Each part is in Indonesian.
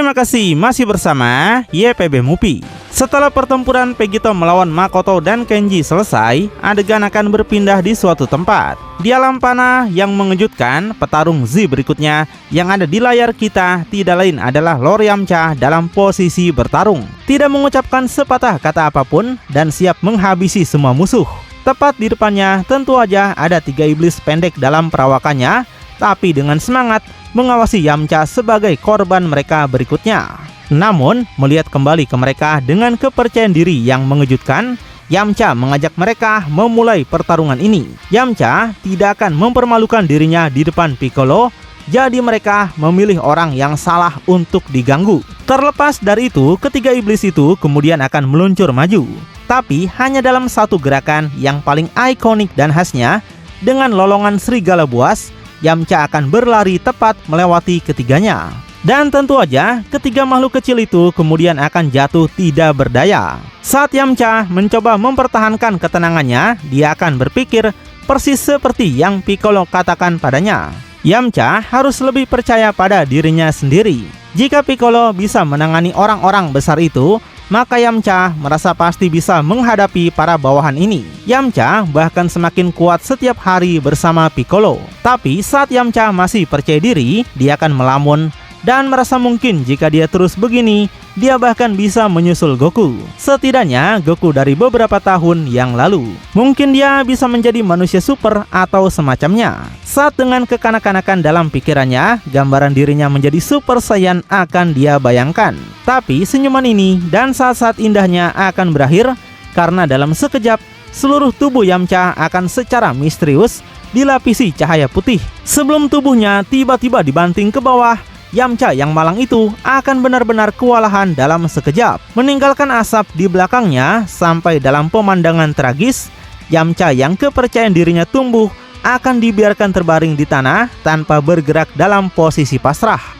Terima kasih masih bersama YPB Movie. Setelah pertempuran Vegito melawan Makoto dan Kenji selesai, adegan akan berpindah di suatu tempat. Di alam panah yang mengejutkan, petarung Z berikutnya yang ada di layar kita tidak lain adalah Lord Yamcha dalam posisi bertarung. Tidak mengucapkan sepatah kata apapun dan siap menghabisi semua musuh. Tepat di depannya tentu aja ada 3 iblis pendek dalam perawakannya, tapi dengan semangat mengawasi Yamcha sebagai korban mereka berikutnya. Namun, melihat kembali ke mereka dengan kepercayaan diri yang mengejutkan, Yamcha mengajak mereka memulai pertarungan ini. Yamcha tidak akan mempermalukan dirinya di depan Piccolo, jadi mereka memilih orang yang salah untuk diganggu. Terlepas dari itu, ketiga iblis itu kemudian akan meluncur maju. Tapi hanya dalam satu gerakan yang paling ikonik dan khasnya, dengan lolongan serigala buas, Yamcha akan berlari tepat melewati ketiganya. Dan tentu aja, ketiga makhluk kecil itu kemudian akan jatuh tidak berdaya. Saat Yamcha mencoba mempertahankan ketenangannya, dia akan berpikir persis seperti yang Piccolo katakan padanya. Yamcha harus lebih percaya pada dirinya sendiri. Jika Piccolo bisa menangani orang-orang besar itu, maka Yamcha merasa pasti bisa menghadapi para bawahan ini. Yamcha bahkan semakin kuat setiap hari bersama Piccolo. Tapi saat Yamcha masih percaya diri, dia akan melamun dan merasa mungkin jika dia terus begini, dia bahkan bisa menyusul Goku. Setidaknya Goku dari beberapa tahun yang lalu. Mungkin dia bisa menjadi manusia super atau semacamnya. Saat dengan kekanak-kanakan dalam pikirannya, gambaran dirinya menjadi Super Saiyan akan dia bayangkan. Tapi senyuman ini dan saat-saat indahnya akan berakhir karena dalam sekejap seluruh tubuh Yamcha akan secara misterius dilapisi cahaya putih. Sebelum tubuhnya tiba-tiba dibanting ke bawah, Yamcha yang malang itu akan benar-benar kewalahan dalam sekejap, meninggalkan asap di belakangnya. Sampai dalam pemandangan tragis, Yamcha yang kepercayaan dirinya tumbuh akan dibiarkan terbaring di tanah tanpa bergerak dalam posisi pasrah.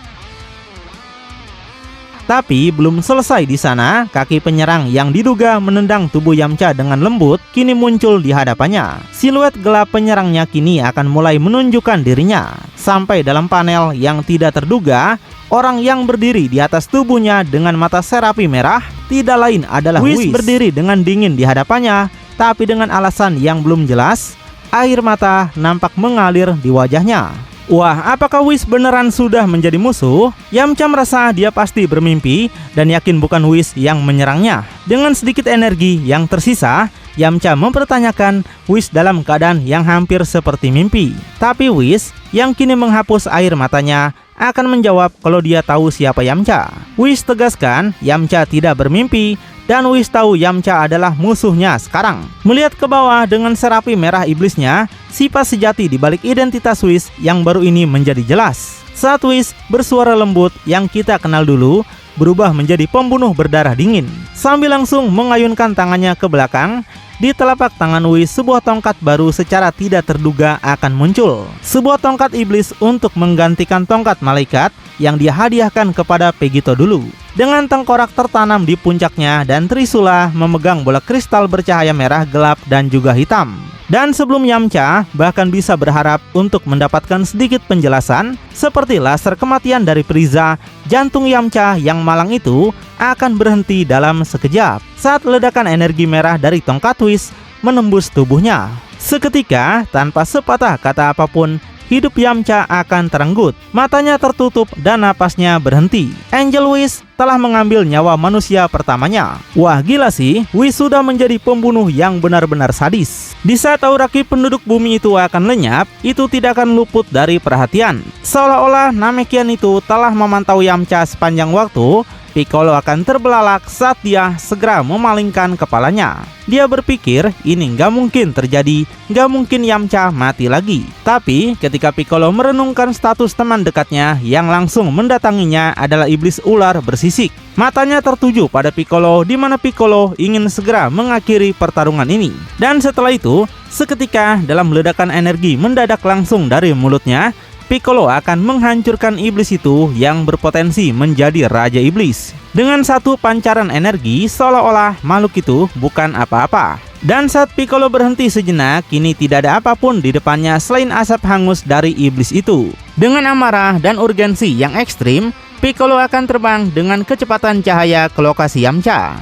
Tapi belum selesai di sana, kaki penyerang yang diduga menendang tubuh Yamcha dengan lembut kini muncul di hadapannya. Siluet gelap penyerangnya kini akan mulai menunjukkan dirinya. Sampai dalam panel yang tidak terduga, orang yang berdiri di atas tubuhnya dengan mata serapi merah tidak lain adalah Whis. Berdiri dengan dingin di hadapannya, tapi dengan alasan yang belum jelas, air mata nampak mengalir di wajahnya. Wah, apakah Whis beneran sudah menjadi musuh? Yamcha merasa dia pasti bermimpi dan yakin bukan Whis yang menyerangnya. Dengan sedikit energi yang tersisa, Yamcha mempertanyakan Whis dalam keadaan yang hampir seperti mimpi. Tapi Whis yang kini menghapus air matanya akan menjawab kalau dia tahu siapa Yamcha. Whis tegaskan Yamcha tidak bermimpi dan Whis tahu Yamcha adalah musuhnya sekarang. Melihat ke bawah dengan serapi merah iblisnya, sifat sejati di balik identitas Whis yang baru ini menjadi jelas. Saat Whis bersuara lembut yang kita kenal dulu berubah menjadi pembunuh berdarah dingin. Sambil langsung mengayunkan tangannya ke belakang, di telapak tangan Whis sebuah tongkat baru secara tidak terduga akan muncul. Sebuah tongkat iblis untuk menggantikan tongkat malaikat yang dia hadiahkan kepada Vegito dulu. Dengan tengkorak tertanam di puncaknya dan trisula memegang bola kristal bercahaya merah gelap dan juga hitam. Dan sebelum Yamcha bahkan bisa berharap untuk mendapatkan sedikit penjelasan, seperti laser kematian dari Frieza, jantung Yamcha yang malang itu akan berhenti dalam sekejap saat ledakan energi merah dari tongkat Whis menembus tubuhnya. Seketika, tanpa sepatah kata apapun, hidup Yamcha akan terenggut, matanya tertutup dan napasnya berhenti. Angel Whis telah mengambil nyawa manusia pertamanya. Wah, gila sih, Whis sudah menjadi pembunuh yang benar-benar sadis. Di saat auraki penduduk bumi itu akan lenyap, itu tidak akan luput dari perhatian. Seolah-olah Namekian itu telah memantau Yamcha sepanjang waktu. Piccolo akan terbelalak saat dia segera memalingkan kepalanya. Dia berpikir ini nggak mungkin terjadi, nggak mungkin Yamcha mati lagi. Tapi ketika Piccolo merenungkan status teman dekatnya yang langsung mendatanginya adalah iblis ular bersisik, matanya tertuju pada Piccolo di mana Piccolo ingin segera mengakhiri pertarungan ini. Dan setelah itu, seketika dalam ledakan energi mendadak langsung dari mulutnya, Piccolo akan menghancurkan iblis itu yang berpotensi menjadi Raja Iblis. Dengan satu pancaran energi, seolah-olah makhluk itu bukan apa-apa. Dan saat Piccolo berhenti sejenak, kini tidak ada apapun di depannya selain asap hangus dari iblis itu. Dengan amarah dan urgensi yang ekstrim, Piccolo akan terbang dengan kecepatan cahaya ke lokasi Yamcha.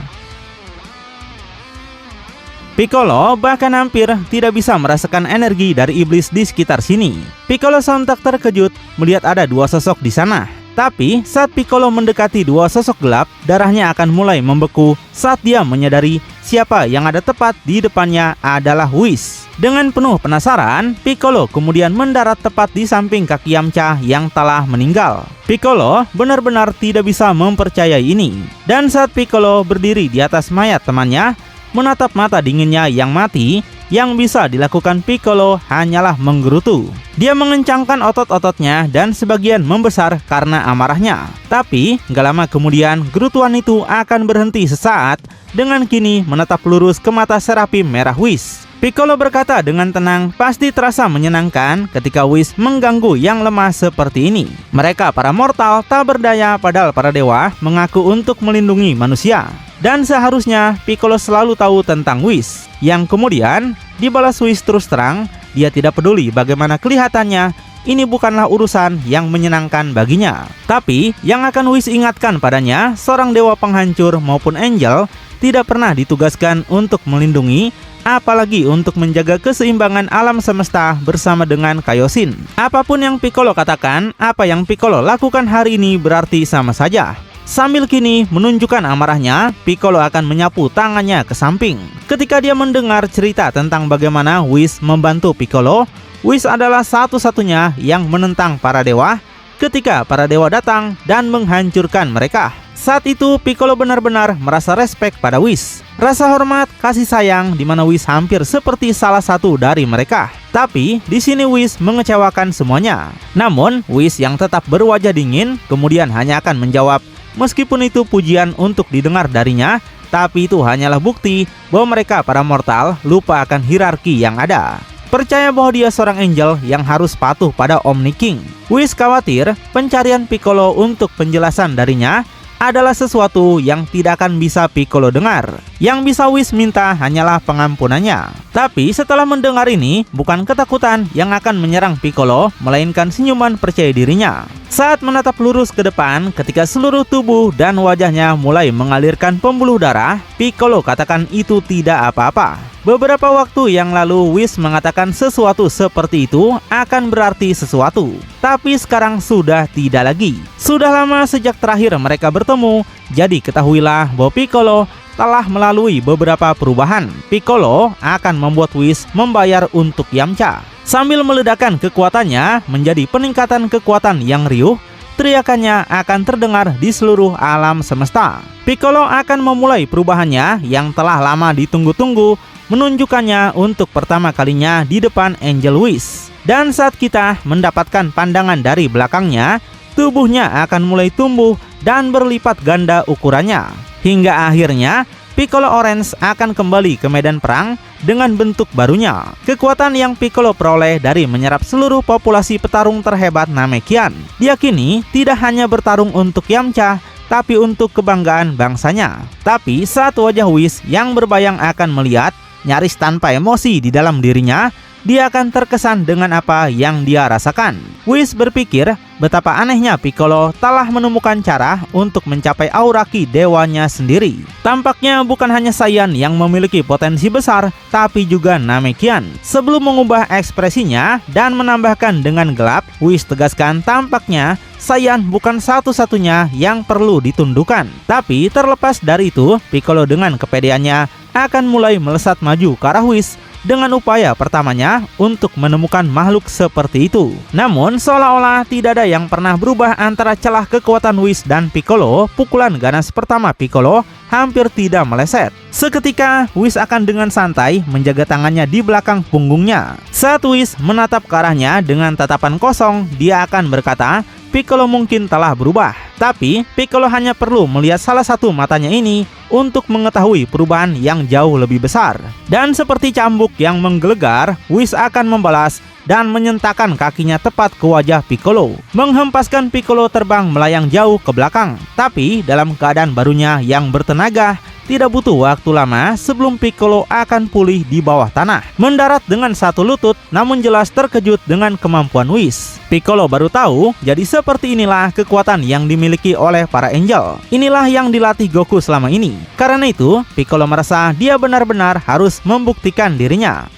Piccolo bahkan hampir tidak bisa merasakan energi dari iblis di sekitar sini. Piccolo sontak terkejut melihat ada dua sosok di sana. Tapi saat Piccolo mendekati dua sosok gelap, darahnya akan mulai membeku saat dia menyadari siapa yang ada tepat di depannya adalah Whis. Dengan penuh penasaran, Piccolo kemudian mendarat tepat di samping kaki Yamcha yang telah meninggal. Piccolo benar-benar tidak bisa mempercayai ini. Dan saat Piccolo berdiri di atas mayat temannya, menatap mata dinginnya yang mati, yang bisa dilakukan Piccolo hanyalah menggerutu. Dia mengencangkan otot-ototnya dan sebagian membesar karena amarahnya. Tapi gak lama kemudian gerutuan itu akan berhenti sesaat dengan kini menatap lurus ke mata Seraphim merah Whis. Piccolo berkata dengan tenang, pasti terasa menyenangkan ketika Whis mengganggu yang lemah seperti ini. Mereka para mortal tak berdaya padahal para dewa mengaku untuk melindungi manusia. Dan seharusnya Piccolo selalu tahu tentang Whis. Yang kemudian dibalas Whis terus terang, dia tidak peduli bagaimana kelihatannya, ini bukanlah urusan yang menyenangkan baginya. Tapi yang akan Whis ingatkan padanya, seorang dewa penghancur maupun angel tidak pernah ditugaskan untuk melindungi, apalagi untuk menjaga keseimbangan alam semesta bersama dengan Kaioshin. Apapun yang Piccolo katakan, apa yang Piccolo lakukan hari ini berarti sama saja. Sambil kini menunjukkan amarahnya, Piccolo akan menyapu tangannya ke samping. Ketika dia mendengar cerita tentang bagaimana Whis membantu Piccolo, Whis adalah satu-satunya yang menentang para dewa ketika para dewa datang dan menghancurkan mereka. Saat itu Piccolo benar-benar merasa respek pada Whis. Rasa hormat, kasih sayang di mana Whis hampir seperti salah satu dari mereka. Tapi di sini Whis mengecewakan semuanya. Namun Whis yang tetap berwajah dingin kemudian hanya akan menjawab, meskipun itu pujian untuk didengar darinya, tapi itu hanyalah bukti bahwa mereka para mortal lupa akan hierarki yang ada. Percaya bahwa dia seorang angel yang harus patuh pada Omni King. Whis khawatir pencarian Piccolo untuk penjelasan darinya adalah sesuatu yang tidak akan bisa Piccolo dengar. Yang bisa Whis minta hanyalah pengampunannya. Tapi setelah mendengar ini, bukan ketakutan yang akan menyerang Piccolo, melainkan senyuman percaya dirinya. Saat menatap lurus ke depan, ketika seluruh tubuh dan wajahnya mulai mengalirkan pembuluh darah, Piccolo katakan itu tidak apa-apa. Beberapa waktu yang lalu Whis mengatakan sesuatu seperti itu akan berarti sesuatu. Tapi sekarang sudah tidak lagi. Sudah lama sejak terakhir mereka bertemu, jadi ketahuilah bahwa Piccolo telah melalui beberapa perubahan. Piccolo akan membuat Whis membayar untuk Yamcha. Sambil meledakkan kekuatannya menjadi peningkatan kekuatan yang riuh, teriakannya akan terdengar di seluruh alam semesta. Piccolo akan memulai perubahannya yang telah lama ditunggu-tunggu, menunjukkannya untuk pertama kalinya di depan Angel Whis. Dan saat kita mendapatkan pandangan dari belakangnya, tubuhnya akan mulai tumbuh dan berlipat ganda ukurannya. Hingga akhirnya Piccolo Orange akan kembali ke medan perang dengan bentuk barunya. Kekuatan yang Piccolo peroleh dari menyerap seluruh populasi petarung terhebat Namekian, diyakini tidak hanya bertarung untuk Yamcha, tapi untuk kebanggaan bangsanya. Tapi saat wajah Whis yang berbayang akan melihat, nyaris tanpa emosi di dalam dirinya, dia akan terkesan dengan apa yang dia rasakan. Whis berpikir betapa anehnya Piccolo telah menemukan cara untuk mencapai aura ki dewanya sendiri. Tampaknya bukan hanya Saiyan yang memiliki potensi besar, tapi juga Namekian. Sebelum mengubah ekspresinya dan menambahkan dengan gelap, Whis tegaskan tampaknya Saiyan bukan satu-satunya yang perlu ditundukkan. Tapi terlepas dari itu, Piccolo dengan kepedeannya akan mulai melesat maju ke arah Whis dengan upaya pertamanya untuk menemukan makhluk seperti itu. Namun seolah-olah tidak ada yang pernah berubah antara celah kekuatan Whis dan Piccolo. Pukulan ganas pertama Piccolo hampir tidak meleset. Seketika Whis akan dengan santai menjaga tangannya di belakang punggungnya. Saat Whis menatap ke arahnya dengan tatapan kosong, dia akan berkata, Piccolo mungkin telah berubah. Tapi Piccolo hanya perlu melihat salah satu matanya ini untuk mengetahui perubahan yang jauh lebih besar. Dan seperti cambuk yang menggelegar, Whis akan membalas dan menyentakkan kakinya tepat ke wajah Piccolo, menghempaskan Piccolo terbang melayang jauh ke belakang. Tapi dalam keadaan barunya yang bertenaga, Tidak butuh waktu lama sebelum Piccolo akan pulih di bawah tanah, mendarat dengan satu lutut, namun jelas terkejut dengan kemampuan Whis. Piccolo baru tahu, jadi seperti inilah kekuatan yang dimiliki oleh para Angel. Inilah yang dilatih Goku selama ini. Karena itu, Piccolo merasa dia benar-benar harus membuktikan dirinya.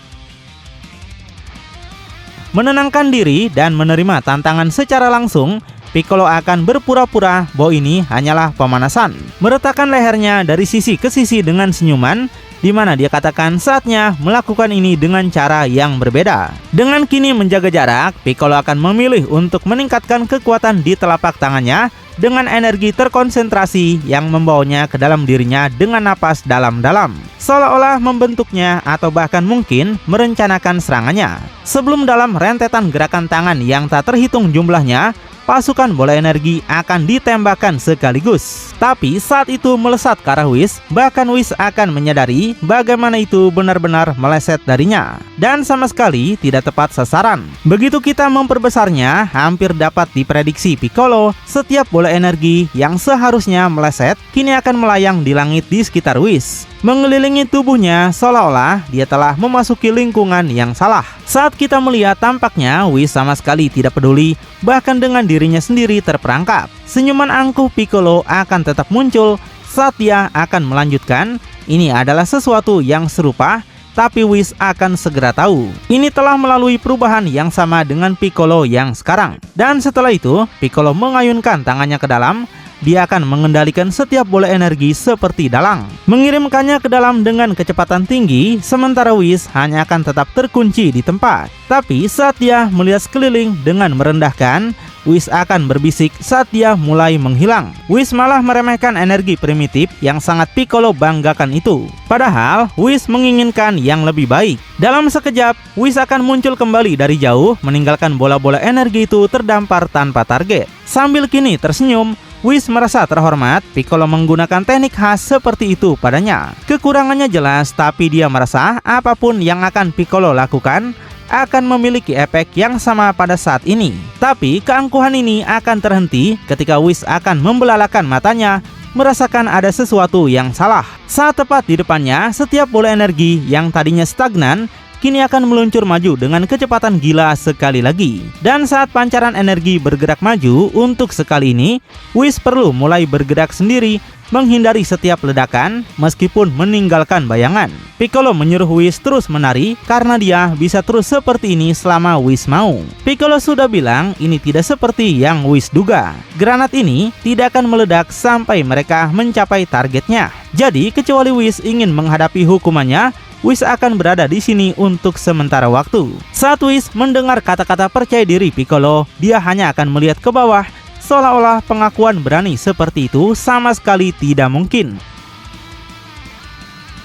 Menenangkan diri dan menerima tantangan secara langsung, Piccolo akan berpura-pura bahwa ini hanyalah pemanasan. Meletakkan lehernya dari sisi ke sisi dengan senyuman, di mana dia katakan saatnya melakukan ini dengan cara yang berbeda. Dengan kini menjaga jarak, Piccolo akan memilih untuk meningkatkan kekuatan di telapak tangannya dengan energi terkonsentrasi yang membawanya ke dalam dirinya dengan napas dalam-dalam, seolah-olah membentuknya atau bahkan mungkin merencanakan serangannya. Sebelum dalam rentetan gerakan tangan yang tak terhitung jumlahnya, pasukan bola energi akan ditembakkan sekaligus. Tapi saat itu melesat ke arah Whis, bahkan Whis akan menyadari bagaimana itu benar-benar meleset darinya dan sama sekali tidak tepat sasaran. Begitu kita memperbesarnya, hampir dapat diprediksi Piccolo, setiap bola energi yang seharusnya meleset kini akan melayang di langit di sekitar Whis, mengelilingi tubuhnya seolah-olah dia telah memasuki lingkungan yang salah. Saat kita melihat tampaknya Whis sama sekali tidak peduli, bahkan dengan dirinya sendiri terperangkap. Senyuman angkuh Piccolo akan tetap muncul saat dia akan melanjutkan. Ini adalah sesuatu yang serupa, tapi Whis akan segera tahu. Ini telah melalui perubahan yang sama dengan Piccolo yang sekarang. Dan setelah itu, Piccolo mengayunkan tangannya ke dalam. Dia akan mengendalikan setiap bola energi seperti dalang, mengirimkannya ke dalam dengan kecepatan tinggi, sementara Whis hanya akan tetap terkunci di tempat. Tapi saat dia melihat sekeliling dengan merendahkan, Whis akan berbisik saat dia mulai menghilang. Whis malah meremehkan energi primitif yang sangat Piccolo banggakan itu. Padahal Whis menginginkan yang lebih baik. Dalam sekejap, Whis akan muncul kembali dari jauh, meninggalkan bola-bola energi itu terdampar tanpa target. Sambil kini tersenyum, Whis merasa terhormat Piccolo menggunakan teknik khas seperti itu padanya. Kekurangannya jelas, tapi dia merasa apapun yang akan Piccolo lakukan akan memiliki efek yang sama pada saat ini. Tapi keangkuhan ini akan terhenti ketika Whis akan membelalakan matanya, merasakan ada sesuatu yang salah. Saat tepat di depannya, setiap bola energi yang tadinya stagnan kini akan meluncur maju dengan kecepatan gila sekali lagi. Dan saat pancaran energi bergerak maju untuk sekali ini, Whis perlu mulai bergerak sendiri, menghindari setiap ledakan meskipun meninggalkan bayangan. Piccolo menyuruh Whis terus menari karena dia bisa terus seperti ini selama Whis mau. Piccolo sudah bilang ini tidak seperti yang Whis duga. Granat ini tidak akan meledak sampai mereka mencapai targetnya. Jadi kecuali Whis ingin menghadapi hukumannya, Whis akan berada di sini untuk sementara waktu. Saat Whis mendengar kata-kata percaya diri Piccolo, dia hanya akan melihat ke bawah, seolah-olah pengakuan berani seperti itu sama sekali tidak mungkin.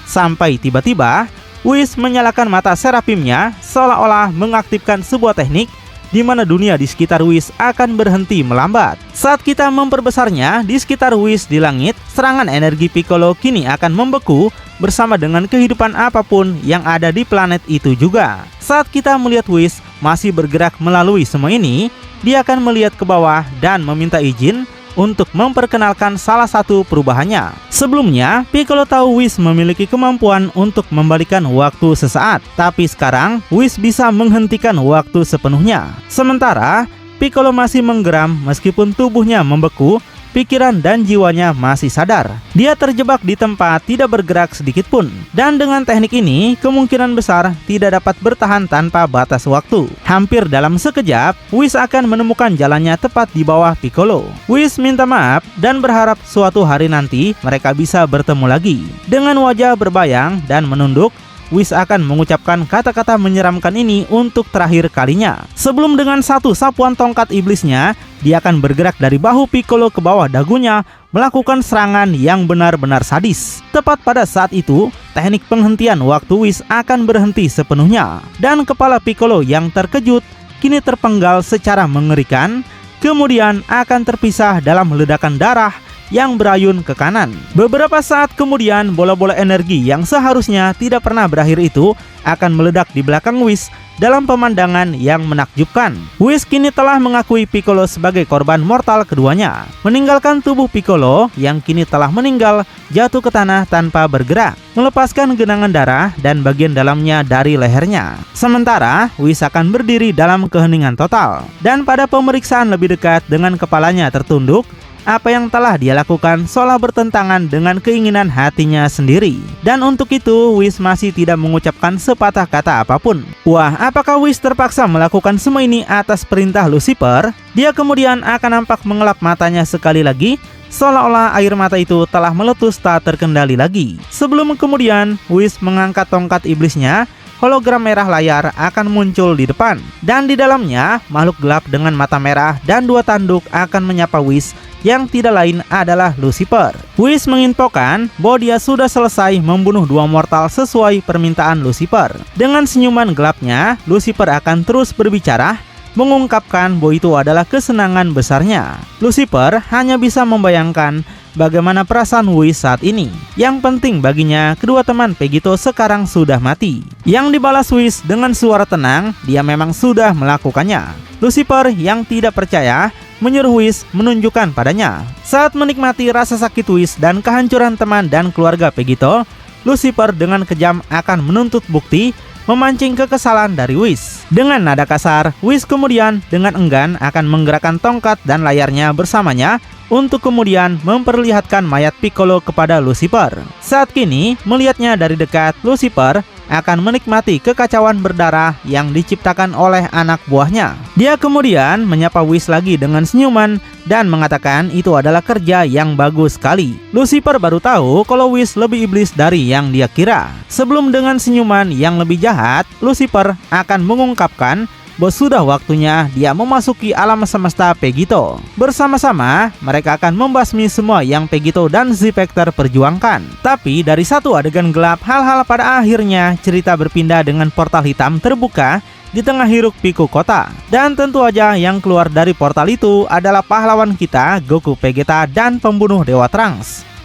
Sampai tiba-tiba, Whis menyalakan mata serapimnya, seolah-olah mengaktifkan sebuah teknik di mana dunia di sekitar Whis akan berhenti melambat. Saat kita memperbesarnya di sekitar Whis di langit, serangan energi Piccolo kini akan membeku bersama dengan kehidupan apapun yang ada di planet itu juga. Saat kita melihat Whis masih bergerak melalui semua ini, dia akan melihat ke bawah dan meminta izin untuk memperkenalkan salah satu perubahannya. Sebelumnya, Piccolo tahu Whis memiliki kemampuan untuk membalikan waktu sesaat, tapi sekarang Whis bisa menghentikan waktu sepenuhnya. Sementara Piccolo masih menggeram meskipun tubuhnya membeku, pikiran dan jiwanya masih sadar. Dia terjebak di tempat, tidak bergerak sedikit pun. Dan dengan teknik ini, kemungkinan besar tidak dapat bertahan tanpa batas waktu. Hampir dalam sekejap, Whis akan menemukan jalannya tepat di bawah Piccolo. Whis minta maaf dan berharap suatu hari nanti mereka bisa bertemu lagi. Dengan wajah berbayang dan menunduk, Whis akan mengucapkan kata-kata menyeramkan ini untuk terakhir kalinya. Sebelum dengan satu sapuan tongkat iblisnya, dia akan bergerak dari bahu Piccolo ke bawah dagunya, melakukan serangan yang benar-benar sadis. Tepat pada saat itu, teknik penghentian waktu Whis akan berhenti sepenuhnya. Dan kepala Piccolo yang terkejut kini terpenggal secara mengerikan, kemudian akan terpisah dalam ledakan darah yang berayun ke kanan. Beberapa saat kemudian, bola-bola energi yang seharusnya tidak pernah berakhir itu akan meledak di belakang Whis dalam pemandangan yang menakjubkan. Whis kini telah mengakui Piccolo sebagai korban mortal keduanya, meninggalkan tubuh Piccolo yang kini telah meninggal jatuh ke tanah tanpa bergerak, melepaskan genangan darah dan bagian dalamnya dari lehernya. Sementara Whis akan berdiri dalam keheningan total, dan pada pemeriksaan lebih dekat dengan kepalanya tertunduk, apa yang telah dia lakukan seolah bertentangan dengan keinginan hatinya sendiri. Dan untuk itu, Whis masih tidak mengucapkan sepatah kata apapun. Wah, apakah Whis terpaksa melakukan semua ini atas perintah Lucifer? Dia kemudian akan nampak mengelap matanya sekali lagi, seolah-olah air mata itu telah meletus tak terkendali lagi. Sebelum kemudian, Whis mengangkat tongkat iblisnya, hologram merah layar akan muncul di depan. Dan di dalamnya, makhluk gelap dengan mata merah dan dua tanduk akan menyapa Whis, yang tidak lain adalah Lucifer. Whis menginfokan bahwa dia sudah selesai membunuh dua mortal sesuai permintaan Lucifer. Dengan senyuman gelapnya, Lucifer akan terus berbicara, mengungkapkan bahwa itu adalah kesenangan besarnya. Lucifer hanya bisa membayangkan bagaimana perasaan Whis saat ini. Yang penting baginya, kedua teman Pegito sekarang sudah mati. Yang dibalas Whis dengan suara tenang, dia memang sudah melakukannya. Lucifer yang tidak percaya menyuruh Whis menunjukkan padanya. Saat menikmati rasa sakit Whis dan kehancuran teman dan keluarga Pegito, Lucifer dengan kejam akan menuntut bukti, memancing kekesalan dari Whis. Dengan nada kasar, Whis kemudian dengan enggan akan menggerakkan tongkat dan layarnya bersamanya untuk kemudian memperlihatkan mayat Piccolo kepada Lucifer. Saat kini, melihatnya dari dekat, Lucifer akan menikmati kekacauan berdarah yang diciptakan oleh anak buahnya. Dia kemudian menyapa Whis lagi dengan senyuman dan mengatakan itu adalah kerja yang bagus sekali. Lucifer baru tahu kalau Whis lebih iblis dari yang dia kira. Sebelum dengan senyuman yang lebih jahat, Lucifer akan mengungkapkan bahwa sudah waktunya dia memasuki alam semesta Pegito. Bersama-sama, mereka akan membasmi semua yang Pegito dan Z-Factor perjuangkan. Tapi dari satu adegan gelap, hal-hal pada akhirnya cerita berpindah dengan portal hitam terbuka di tengah hiruk pikuk kota. Dan tentu aja yang keluar dari portal itu adalah pahlawan kita, Goku Vegeta dan pembunuh Dewa Trunks.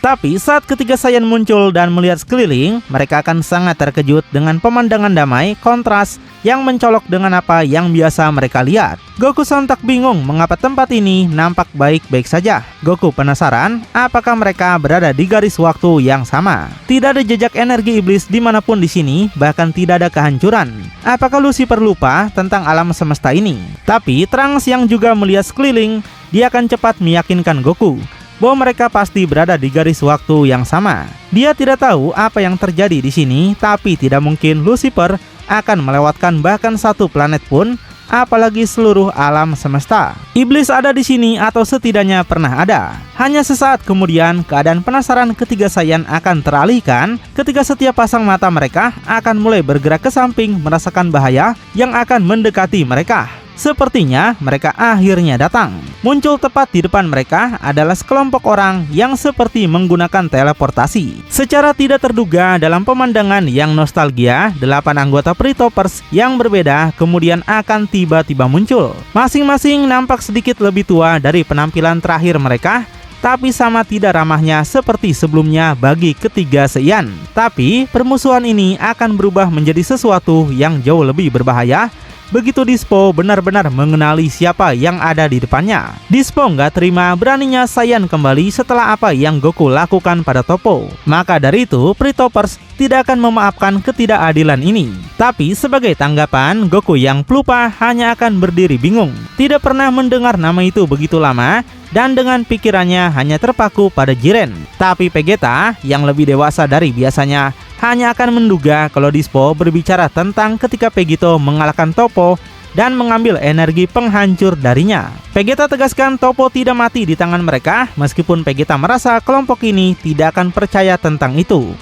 Tapi saat ketiga Saiyan muncul dan melihat sekeliling, mereka akan sangat terkejut dengan pemandangan damai, kontras yang mencolok dengan apa yang biasa mereka lihat. Goku sontak bingung mengapa tempat ini nampak baik-baik saja. Goku penasaran apakah mereka berada di garis waktu yang sama. Tidak ada jejak energi iblis dimanapun di sini, bahkan tidak ada kehancuran. Apakah Lucifer lupa tentang alam semesta ini? Tapi Trunks yang juga melihat sekeliling, dia akan cepat meyakinkan Goku bahwa mereka pasti berada di garis waktu yang sama. Dia tidak tahu apa yang terjadi di sini, tapi tidak mungkin Lucifer akan melewatkan bahkan satu planet pun, apalagi seluruh alam semesta. Iblis ada di sini atau setidaknya pernah ada. Hanya sesaat kemudian, keadaan penasaran ketiga Saiyan akan teralihkan ketika setiap pasang mata mereka akan mulai bergerak ke samping merasakan bahaya yang akan mendekati mereka. Sepertinya mereka akhirnya datang. Muncul tepat di depan mereka adalah sekelompok orang yang seperti menggunakan teleportasi. Secara tidak terduga dalam pemandangan yang nostalgia, 8 anggota Pritoppers yang berbeda kemudian akan tiba-tiba muncul. Masing-masing nampak sedikit lebih tua dari penampilan terakhir mereka, tapi sama tidak ramahnya seperti sebelumnya bagi ketiga Saiyan. Tapi permusuhan ini akan berubah menjadi sesuatu yang jauh lebih berbahaya begitu Dispo benar-benar mengenali siapa yang ada di depannya. Dispo nggak terima beraninya Saiyan kembali setelah apa yang Goku lakukan pada Toppo. Maka dari itu, Pritoppers tidak akan memaafkan ketidakadilan ini. Tapi sebagai tanggapan, Goku yang pelupa hanya akan berdiri bingung. Tidak pernah mendengar nama itu begitu lama, dan dengan pikirannya hanya terpaku pada Jiren. Tapi Vegeta yang lebih dewasa dari biasanya hanya akan menduga kalau Dispo berbicara tentang ketika Vegito mengalahkan Toppo dan mengambil energi penghancur darinya. Vegeta tegaskan Toppo tidak mati di tangan mereka, meskipun Vegeta merasa kelompok ini tidak akan percaya tentang itu.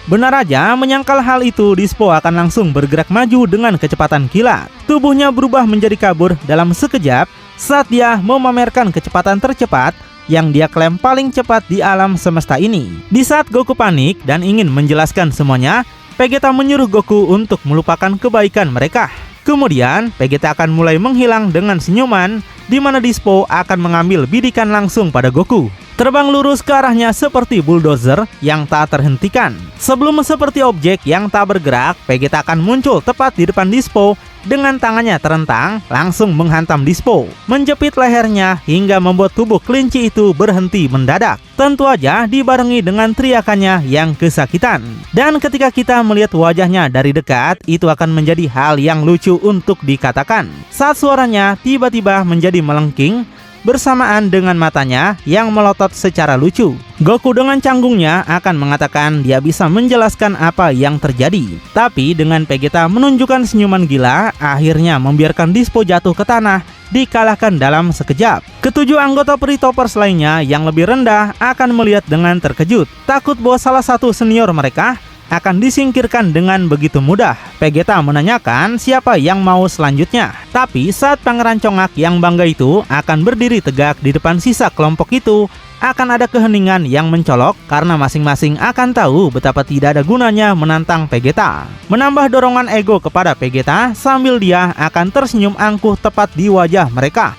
Benar aja, menyangkal hal itu, Dispo akan langsung bergerak maju dengan kecepatan kilat. Tubuhnya berubah menjadi kabur dalam sekejap saat dia memamerkan kecepatan tercepat yang dia klaim paling cepat di alam semesta ini. Di saat Goku panik dan ingin menjelaskan semuanya, Vegeta menyuruh Goku untuk melupakan kebaikan mereka. Kemudian, Vegeta akan mulai menghilang dengan senyuman, di mana Dispo akan mengambil bidikan langsung pada Goku. Terbang lurus ke arahnya seperti bulldozer yang tak terhentikan. Sebelum seperti objek yang tak bergerak, Vegeta akan muncul tepat di depan Dispo dengan tangannya terentang, langsung menghantam Dispo, menjepit lehernya hingga membuat tubuh kelinci itu berhenti mendadak. Tentu aja dibarengi dengan teriakannya yang kesakitan. Dan ketika kita melihat wajahnya dari dekat, itu akan menjadi hal yang lucu untuk dikatakan. Saat suaranya tiba-tiba menjadi melengking, bersamaan dengan matanya yang melotot secara lucu. Goku dengan canggungnya akan mengatakan dia bisa menjelaskan apa yang terjadi. Tapi dengan Vegeta menunjukkan senyuman gila, akhirnya membiarkan Dispo jatuh ke tanah, dikalahkan dalam sekejap. Ketujuh anggota Pritoppers lainnya yang lebih rendah akan melihat dengan terkejut, takut bahwa salah satu senior mereka akan disingkirkan dengan begitu mudah. Vegeta menanyakan siapa yang mau selanjutnya. Tapi saat Pangeran Congak yang bangga itu akan berdiri tegak di depan sisa kelompok itu, akan ada keheningan yang mencolok karena masing-masing akan tahu betapa tidak ada gunanya menantang Vegeta. Menambah dorongan ego kepada Vegeta sambil dia akan tersenyum angkuh tepat di wajah mereka.